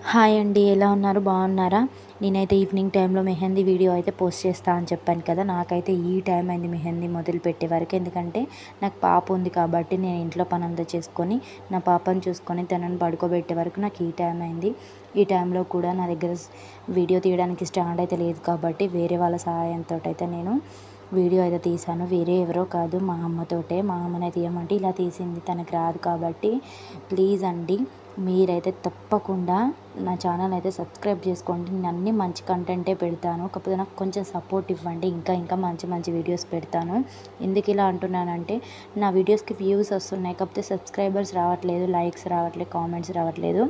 Hi అండి, ఎలా ఉన్నారు? బాగున్నారా? నేనైతే ఈవినింగ్ టైంలో మెహందీ వీడియో అయితే పోస్ట్ చేస్తా అని చెప్పాను కదా. నాకైతే ఈ టైం అయింది మెహందీ మొదలుపెట్టే వరకు. ఎందుకంటే నాకు పాప ఉంది కాబట్టి నేను ఇంట్లో పనంతా చేసుకొని నా పాపను చూసుకొని తనని పడుకోబెట్టే వరకు నాకు ఈ టైం అయింది. ఈ టైంలో కూడా నా దగ్గర వీడియో తీయడానికి స్టాండ్ అయితే లేదు కాబట్టి వేరే వాళ్ళ సహాయంతో అయితే నేను వీడియో అయితే తీశాను. వేరే ఎవరో కాదు, మా అమ్మతోటే. మా అమ్మనే తీయమంటే ఇలా తీసింది. తనకు రాదు కాబట్టి ప్లీజ్ అండి, మీరైతే తప్పకుండా నా ఛానల్ అయితే సబ్స్క్రైబ్ చేసుకోండి. నేను అన్ని మంచి కంటెంటే పెడతాను. కాకపోతే నాకు కొంచెం సపోర్ట్ ఇవ్వండి. ఇంకా మంచి మంచి వీడియోస్ పెడతాను. ఎందుకు ఇలా అంటున్నానంటే నా వీడియోస్కి వ్యూస్ వస్తున్నాయి, కాకపోతే సబ్స్క్రైబర్స్ రావట్లేదు, లైక్స్ రావట్లేదు, కామెంట్స్ రావట్లేదు.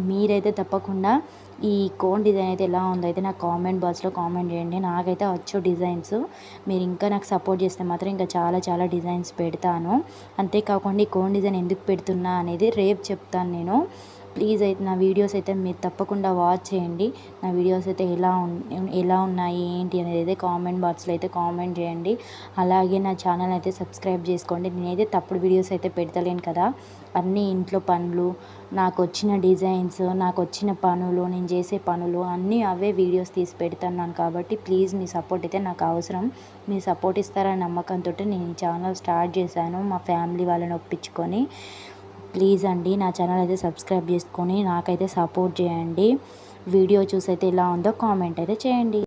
మీరైతే తప్పకుండా ఈ కోన్ డిజైన్ అయితే ఎలా ఉందో అయితే నాకు కామెంట్ బాక్స్లో కామెంట్ చేయండి. నాకైతే వచ్చు డిజైన్స్. మీరు ఇంకా నాకు సపోర్ట్ చేస్తే మాత్రం ఇంకా చాలా డిజైన్స్ పెడతాను. అంతేకాకుండా ఈ కోన్ డిజైన్ ఎందుకు పెడుతున్నా అనేది రేపు చెప్తాను నేను. ప్లీజ్ అయితే నా వీడియోస్ అయితే మీరు తప్పకుండా వాచ్ చేయండి. నా వీడియోస్ అయితే ఎలా ఉన్నాయి ఏంటి అనేది అయితే కామెంట్ బాక్స్లో అయితే కామెంట్ చేయండి. అలాగే నా ఛానల్ అయితే సబ్స్క్రైబ్ చేసుకోండి. నేనైతే తప్పుడు వీడియోస్ అయితే పెడతలేను కదా. అన్నీ ఇంట్లో పనులు, నాకు వచ్చిన డిజైన్స్, నాకు వచ్చిన పనులు, నేను చేసే పనులు అన్నీ అవే వీడియోస్ తీసి పెడుతున్నాను కాబట్టి ప్లీజ్ మీ సపోర్ట్ అయితే నాకు అవసరం. మీ సపోర్ట్ ఇస్తారని నమ్మకంతో నేను ఈ ఛానల్ స్టార్ట్ చేశాను, మా ఫ్యామిలీ వాళ్ళని ఒప్పించుకొని. ప్లీజ్ అండి, నా ఛానల్ అయితే సబ్స్క్రైబ్ చేసుకొని నాకైతే సపోర్ట్ చేయండి. వీడియో చూసి అయితే ఎలా ఉందో కామెంట్ అయితే చేయండి.